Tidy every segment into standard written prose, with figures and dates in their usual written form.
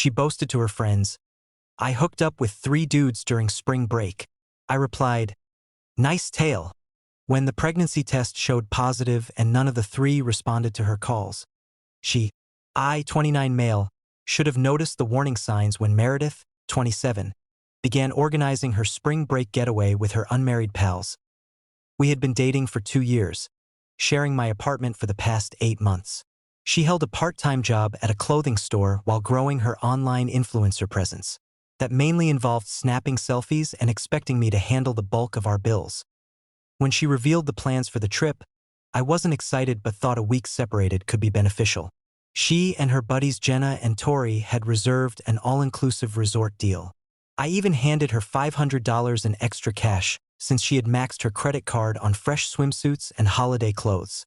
She boasted to her friends, "I hooked up with 3 dudes during spring break." I replied, "Nice tale." When the pregnancy test showed positive and none of the 3 responded to her calls, I, 29 male, should have noticed the warning signs when Meredith, 27, began organizing her spring break getaway with her unmarried pals. We had been dating for 2 years, sharing my apartment for the past 8 months. She held a part-time job at a clothing store while growing her online influencer presence that mainly involved snapping selfies and expecting me to handle the bulk of our bills. When she revealed the plans for the trip, I wasn't excited but thought a week separated could be beneficial. She and her buddies Jenna and Tori had reserved an all-inclusive resort deal. I even handed her $500 in extra cash since she had maxed her credit card on fresh swimsuits and holiday clothes.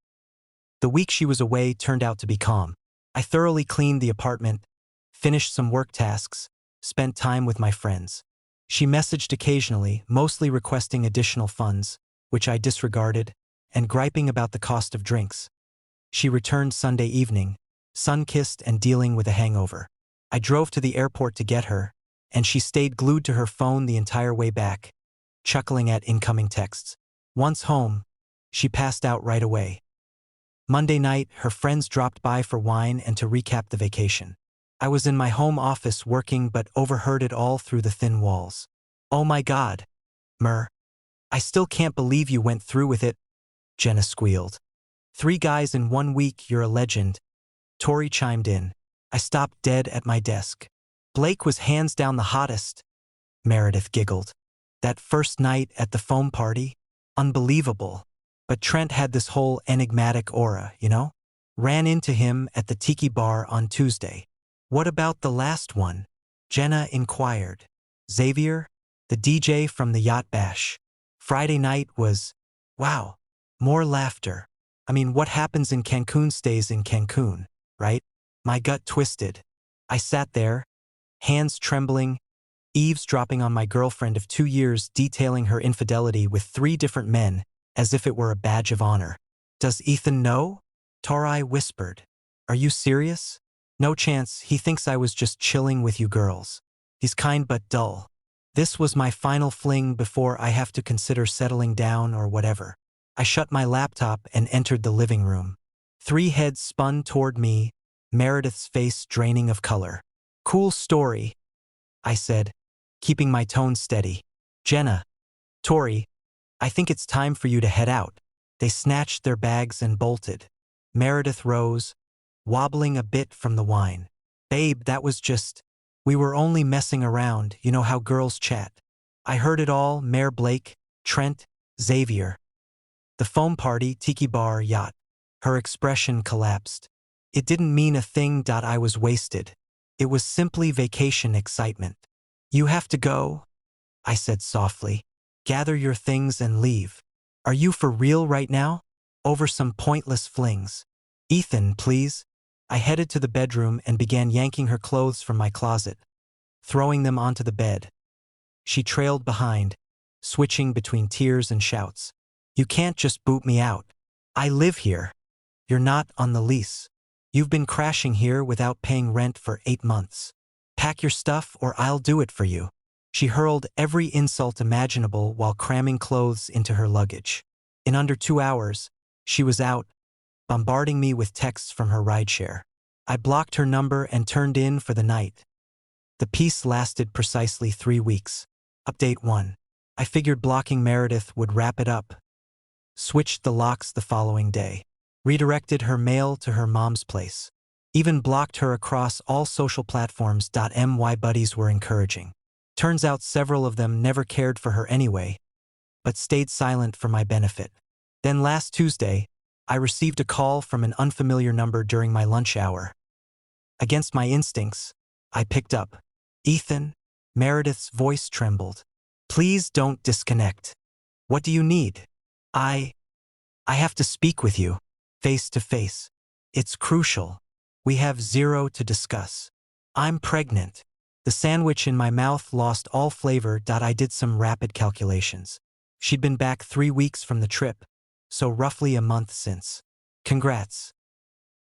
The week she was away turned out to be calm. I thoroughly cleaned the apartment, finished some work tasks, spent time with my friends. She messaged occasionally, mostly requesting additional funds, which I disregarded, and griping about the cost of drinks. She returned Sunday evening, sun-kissed and dealing with a hangover. I drove to the airport to get her, and she stayed glued to her phone the entire way back, chuckling at incoming texts. Once home, she passed out right away. Monday night, her friends dropped by for wine and to recap the vacation. I was in my home office working but overheard it all through the thin walls. "Oh my God, Mer. I still can't believe you went through with it," Jenna squealed. "3 guys in 1 week, you're a legend," Tori chimed in. I stopped dead at my desk. "Blake was hands down the hottest," Meredith giggled. "That first night at the foam party? Unbelievable. But Trent had this whole enigmatic aura, you know? Ran into him at the tiki bar on Tuesday." "What about the last one?" Jenna inquired. "Xavier, the DJ from the Yacht Bash. Friday night was, wow, more laughter. I mean, what happens in Cancun stays in Cancun, right?" My gut twisted. I sat there, hands trembling, eavesdropping on my girlfriend of 2 years detailing her infidelity with 3 different men as if it were a badge of honor. "Does Ethan know?" Tori whispered. "Are you serious?" "No chance, he thinks I was just chilling with you girls. He's kind but dull. This was my final fling before I have to consider settling down or whatever." I shut my laptop and entered the living room. 3 heads spun toward me, Meredith's face draining of color. "Cool story," I said, keeping my tone steady. "Jenna, Tori, I think it's time for you to head out." They snatched their bags and bolted. Meredith rose, wobbling a bit from the wine. "Babe, that was just... we were only messing around, you know how girls chat." I heard it all, Mayor Blake, Trent, Xavier. The foam party, tiki bar, yacht. Her expression collapsed. It didn't mean a thing. I was wasted. It was simply vacation excitement. "You have to go," I said softly. "Gather your things and leave." "Are you for real right now? Over some pointless flings?" "Ethan, please." I headed to the bedroom and began yanking her clothes from my closet, throwing them onto the bed. She trailed behind, switching between tears and shouts. "You can't just boot me out. I live here. You're not on the lease. You've been crashing here without paying rent for 8 months. Pack your stuff or I'll do it for you." She hurled every insult imaginable while cramming clothes into her luggage. In under 2 hours, she was out, bombarding me with texts from her rideshare. I blocked her number and turned in for the night. The peace lasted precisely 3 weeks. Update 1. I figured blocking Meredith would wrap it up. Switched the locks the following day. Redirected her mail to her mom's place. Even blocked her across all social platforms. My buddies were encouraging. Turns out several of them never cared for her anyway, but stayed silent for my benefit. Then last Tuesday, I received a call from an unfamiliar number during my lunch hour. Against my instincts, I picked up. "Ethan?" Meredith's voice trembled. "Please don't disconnect. What do you need?" I have to speak with you, face to face. It's crucial. We have 0 to discuss. I'm pregnant." The sandwich in my mouth lost all flavor. I did some rapid calculations. She'd been back 3 weeks from the trip, so roughly a month since. "Congrats.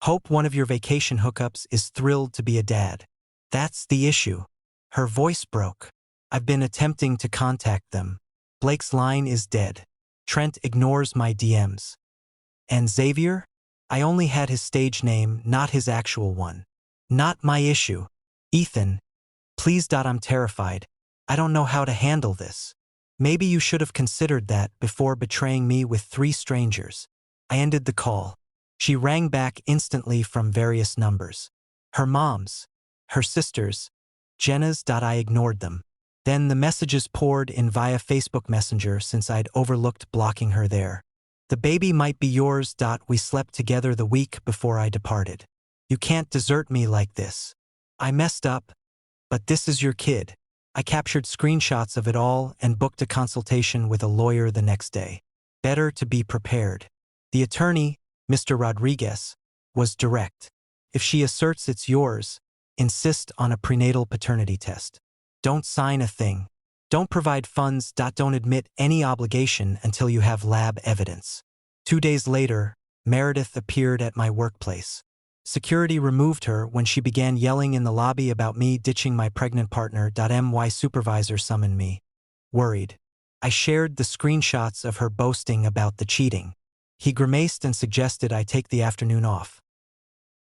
Hope one of your vacation hookups is thrilled to be a dad." That's the issue. Her voice broke. I've been attempting to contact them. Blake's line is dead. Trent ignores my DMs. And Xavier? I only had his stage name, not his actual one. Not my issue. Ethan, please. I'm terrified. I don't know how to handle this. Maybe you should have considered that before betraying me with 3 strangers. I ended the call. She rang back instantly from various numbers. Her mom's, her sister's, Jenna's. I ignored them. Then the messages poured in via Facebook Messenger since I'd overlooked blocking her there. The baby might be yours. We slept together the week before I departed. You can't desert me like this. I messed up, but this is your kid. I captured screenshots of it all and booked a consultation with a lawyer the next day. Better to be prepared. The attorney, Mr. Rodriguez, was direct. If she asserts it's yours, insist on a prenatal paternity test. Don't sign a thing. Don't provide funds. Don't admit any obligation until you have lab evidence. 2 days later, Meredith appeared at my workplace. Security removed her when she began yelling in the lobby about me ditching my pregnant partner. My supervisor summoned me. Worried. I shared the screenshots of her boasting about the cheating. He grimaced and suggested I take the afternoon off.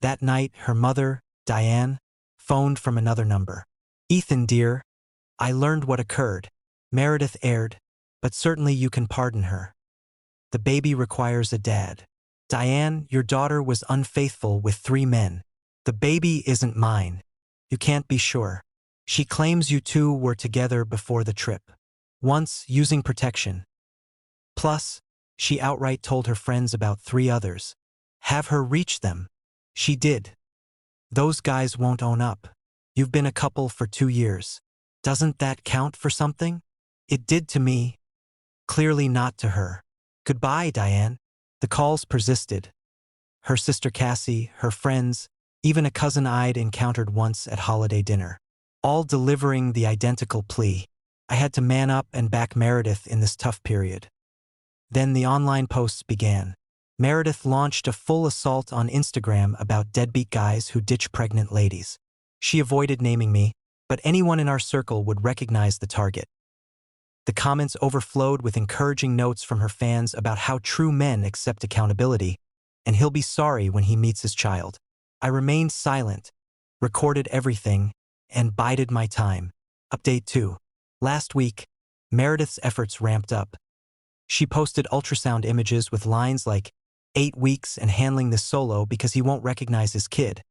That night, her mother, Diane, phoned from another number. Ethan, dear, I learned what occurred. Meredith erred, but certainly you can pardon her. The baby requires a dad. Diane, your daughter was unfaithful with 3 men. The baby isn't mine. You can't be sure. She claims you two were together before the trip. Once, using protection. Plus, she outright told her friends about 3 others. Have her reach them. She did. Those guys won't own up. You've been a couple for 2 years. Doesn't that count for something? It did to me. Clearly not to her. Goodbye, Diane. The calls persisted. Her sister Cassie, her friends, even a cousin I'd encountered once at holiday dinner. All delivering the identical plea. I had to man up and back Meredith in this tough period. Then the online posts began. Meredith launched a full assault on Instagram about deadbeat guys who ditch pregnant ladies. She avoided naming me, but anyone in our circle would recognize the target. The comments overflowed with encouraging notes from her fans about how true men accept accountability, and he'll be sorry when he meets his child. I remained silent, recorded everything, and bided my time. Update 2. Last week, Meredith's efforts ramped up. She posted ultrasound images with lines like, 8 weeks and handling this solo because he won't recognize his kid.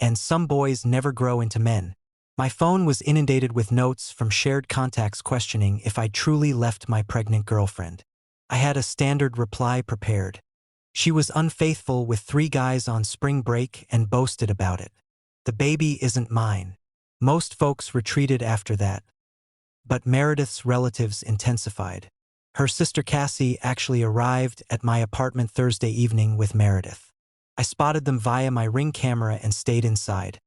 And some boys never grow into men. My phone was inundated with notes from shared contacts questioning if I truly left my pregnant girlfriend. I had a standard reply prepared. She was unfaithful with 3 guys on spring break and boasted about it. The baby isn't mine. Most folks retreated after that. But Meredith's relatives intensified. Her sister Cassie actually arrived at my apartment Thursday evening with Meredith. I spotted them via my Ring camera and stayed inside.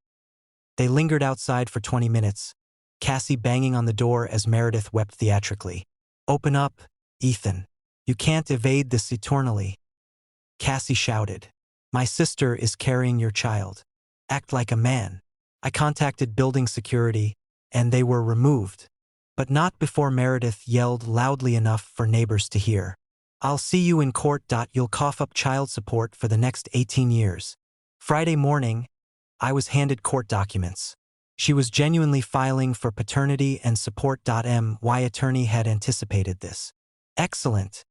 They lingered outside for 20 minutes, Cassie banging on the door as Meredith wept theatrically. Open up, Ethan. You can't evade this eternally. Cassie shouted. My sister is carrying your child. Act like a man. I contacted building security, and they were removed. But not before Meredith yelled loudly enough for neighbors to hear. I'll see you in court. You'll cough up child support for the next 18 years. Friday morning, I was handed court documents. She was genuinely filing for paternity and support. My attorney had anticipated this. Excellent,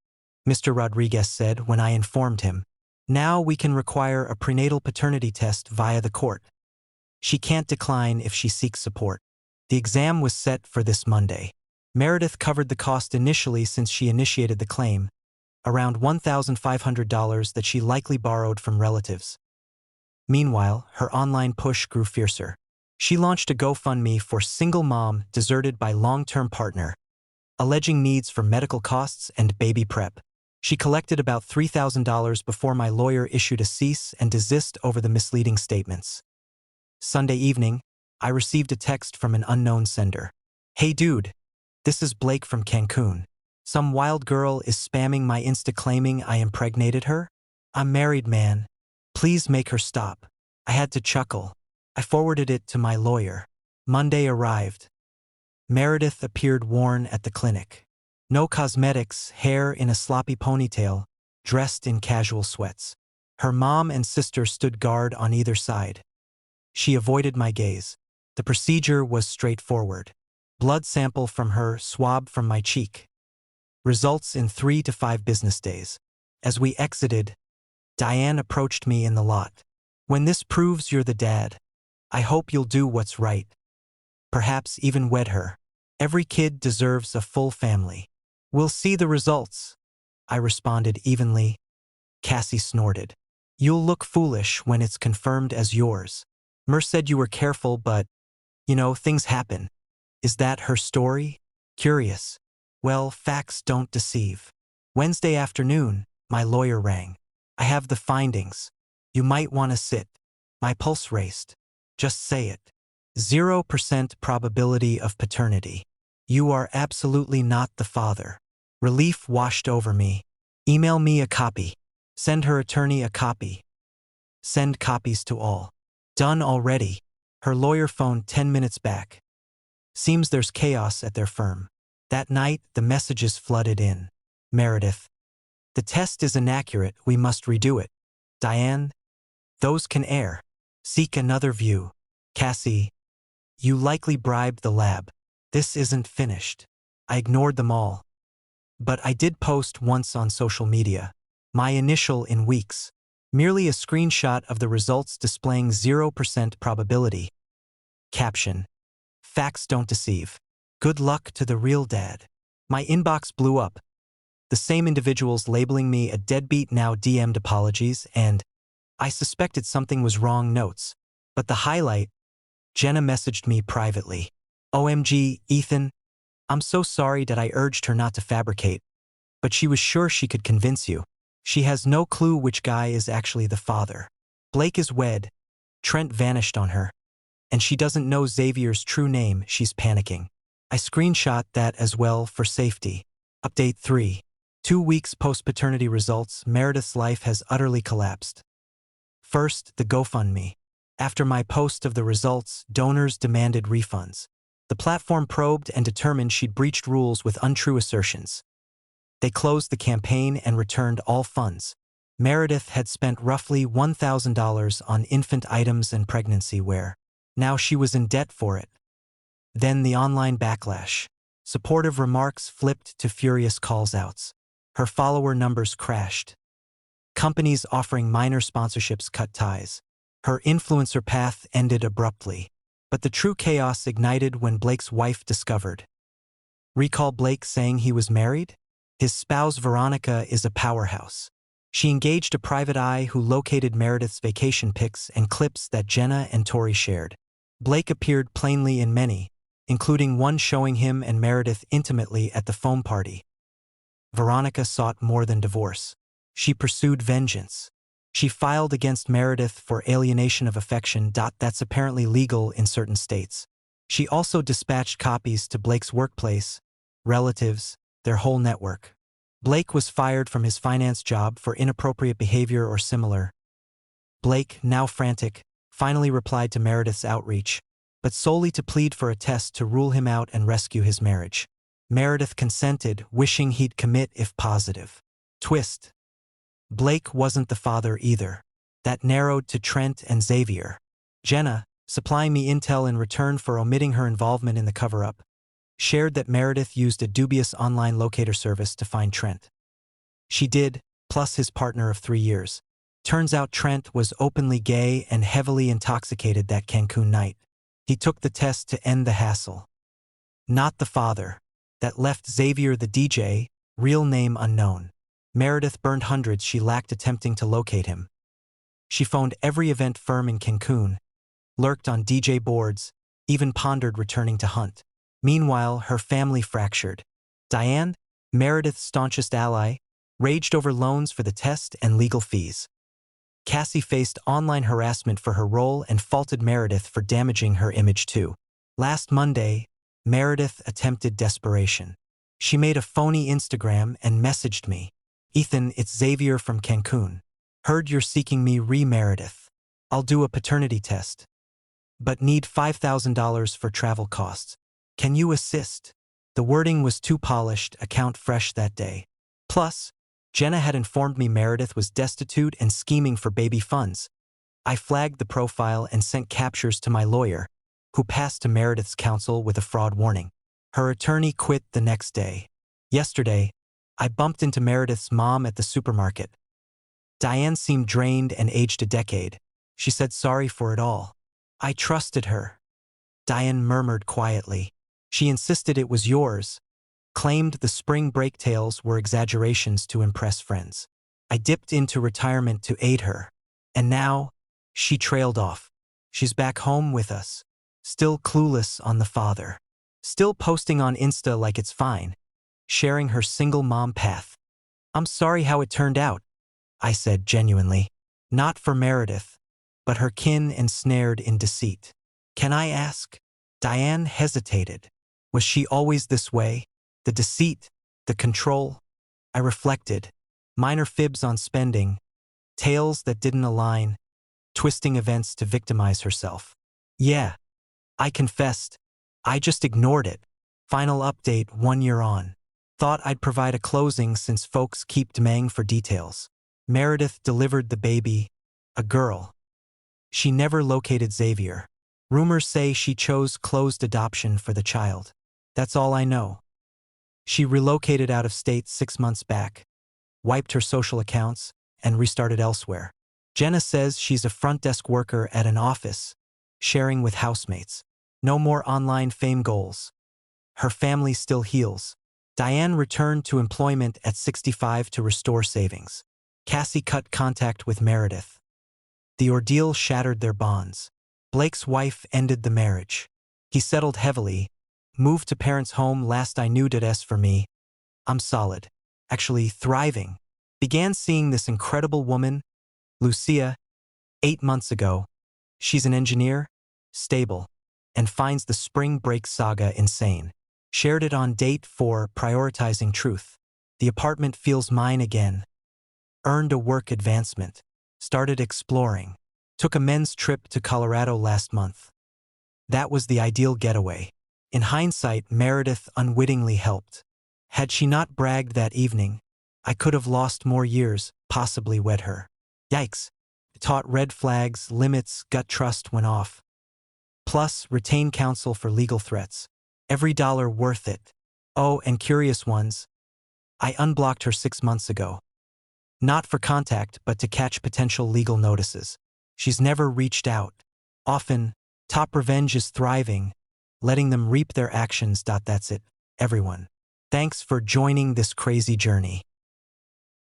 Mr. Rodriguez said when I informed him. Now we can require a prenatal paternity test via the court. She can't decline if she seeks support. The exam was set for this Monday. Meredith covered the cost initially since she initiated the claim, around $1,500 that she likely borrowed from relatives. Meanwhile, her online push grew fiercer. She launched a GoFundMe for single mom deserted by long-term partner, alleging needs for medical costs and baby prep. She collected about $3,000 before my lawyer issued a cease and desist over the misleading statements. Sunday evening, I received a text from an unknown sender. Hey dude, this is Blake from Cancun. Some wild girl is spamming my Insta claiming I impregnated her. I'm married, man. Please make her stop. I had to chuckle. I forwarded it to my lawyer. Monday arrived. Meredith appeared worn at the clinic. No cosmetics, hair in a sloppy ponytail, dressed in casual sweats. Her mom and sister stood guard on either side. She avoided my gaze. The procedure was straightforward. Blood sample from her, swab from my cheek. Results in 3 to 5 business days. As we exited, Diane approached me in the lot. When this proves you're the dad, I hope you'll do what's right. Perhaps even wed her. Every kid deserves a full family. We'll see the results, I responded evenly. Cassie snorted. You'll look foolish when it's confirmed as yours. Mer said you were careful, but, things happen. Is that her story? Curious. Well, facts don't deceive. Wednesday afternoon, my lawyer rang. I have the findings. You might want to sit. My pulse raced. Just say it. 0% probability of paternity. You are absolutely not the father. Relief washed over me. Email me a copy. Send her attorney a copy. Send copies to all. Done already. Her lawyer phoned 10 minutes back. Seems there's chaos at their firm. That night, the messages flooded in. Meredith. The test is inaccurate, we must redo it. Diane. Those can err. Seek another view. Cassie. You likely bribed the lab. This isn't finished. I ignored them all. But I did post once on social media. My initial in weeks. Merely a screenshot of the results displaying 0% probability. Caption. Facts don't deceive. Good luck to the real dad. My inbox blew up. The same individuals labeling me a deadbeat now DM'd apologies and I suspected something was wrong notes. But the highlight, Jenna messaged me privately. OMG, Ethan, I'm so sorry that I urged her not to fabricate. But she was sure she could convince you. She has no clue which guy is actually the father. Blake is wed. Trent vanished on her. And she doesn't know Xavier's true name, she's panicking. I screenshot that as well for safety. Update 3. 2 weeks post-paternity results, Meredith's life has utterly collapsed. First, the GoFundMe. After my post of the results, donors demanded refunds. The platform probed and determined she'd breached rules with untrue assertions. They closed the campaign and returned all funds. Meredith had spent roughly $1,000 on infant items and pregnancy wear. Now she was in debt for it. Then the online backlash. Supportive remarks flipped to furious calls-outs. Her follower numbers crashed. Companies offering minor sponsorships cut ties. Her influencer path ended abruptly. But the true chaos ignited when Blake's wife discovered. Recall Blake saying he was married? His spouse Veronica is a powerhouse. She engaged a private eye who located Meredith's vacation pics and clips that Jenna and Tori shared. Blake appeared plainly in many, including one showing him and Meredith intimately at the foam party. Veronica sought more than divorce. She pursued vengeance. She filed against Meredith for alienation of affection. That's apparently legal in certain states. She also dispatched copies to Blake's workplace, relatives, their whole network. Blake was fired from his finance job for inappropriate behavior or similar. Blake, now frantic, finally replied to Meredith's outreach, but solely to plead for a test to rule him out and rescue his marriage. Meredith consented, wishing he'd commit if positive. Twist. Blake wasn't the father either. That narrowed to Trent and Xavier. Jenna, supplying me intel in return for omitting her involvement in the cover-up, shared that Meredith used a dubious online locator service to find Trent. She did, plus his partner of 3 years. Turns out Trent was openly gay and heavily intoxicated that Cancun night. He took the test to end the hassle. Not the father. That left Xavier the DJ, real name unknown. Meredith burned hundreds she lacked attempting to locate him. She phoned every event firm in Cancun, lurked on DJ boards, even pondered returning to hunt. Meanwhile, her family fractured. Diane, Meredith's staunchest ally, raged over loans for the test and legal fees. Cassie faced online harassment for her role and faulted Meredith for damaging her image too. Last Monday, Meredith attempted desperation. She made a phony Instagram and messaged me. Ethan, it's Xavier from Cancun. Heard you're seeking me Meredith. I'll do a paternity test. but need $5,000 for travel costs. Can you assist? The wording was too polished, account fresh that day. Plus, Jenna had informed me Meredith was destitute and scheming for baby funds. I flagged the profile and sent captures to my lawyer, who passed to Meredith's counsel with a fraud warning. Her attorney quit the next day. Yesterday, I bumped into Meredith's mom at the supermarket. Diane seemed drained and aged a decade. She said sorry for it all. I trusted her. Diane murmured quietly. She insisted it was yours, claimed the spring break tales were exaggerations to impress friends. I dipped into retirement to aid her. And now, she trailed off. She's back home with us, still clueless on the father, still posting on Insta like it's fine, sharing her single mom path. I'm sorry how it turned out, I said genuinely. Not for Meredith, but her kin ensnared in deceit. Can I ask? Diane hesitated. Was she always this way? The deceit, the control? I reflected. Minor fibs on spending, tales that didn't align, twisting events to victimize herself. Yeah, I confessed. I just ignored it. Final update 1 year on. Thought I'd provide a closing since folks keep demanding for details. Meredith delivered the baby, a girl. She never located Xavier. Rumors say she chose closed adoption for the child. That's all I know. She relocated out of state 6 months back, wiped her social accounts, and restarted elsewhere. Jenna says she's a front desk worker at an office, sharing with housemates. No more online fame goals. Her family still heals. Diane returned to employment at 65 to restore savings. Cassie cut contact with Meredith. The ordeal shattered their bonds. Blake's wife ended the marriage. He settled heavily, moved to parents' home. Last I knew as for me, I'm solid, actually thriving. Began seeing this incredible woman, Lucia, 8 months ago. She's an engineer, stable, and finds the spring break saga insane. Shared it on date 4, prioritizing truth. The apartment feels mine again. Earned a work advancement. Started exploring. Took a men's trip to Colorado last month. That was the ideal getaway. In hindsight, Meredith unwittingly helped. Had she not bragged that evening, I could have lost more years, possibly wed her. Yikes. Taught red flags, limits, gut trust went off. Plus, retain counsel for legal threats. Every dollar worth it. Oh, and curious ones. I unblocked her 6 months ago. Not for contact, but to catch potential legal notices. She's never reached out. Often, top revenge is thriving, letting them reap their actions. That's it, everyone. Thanks for joining this crazy journey.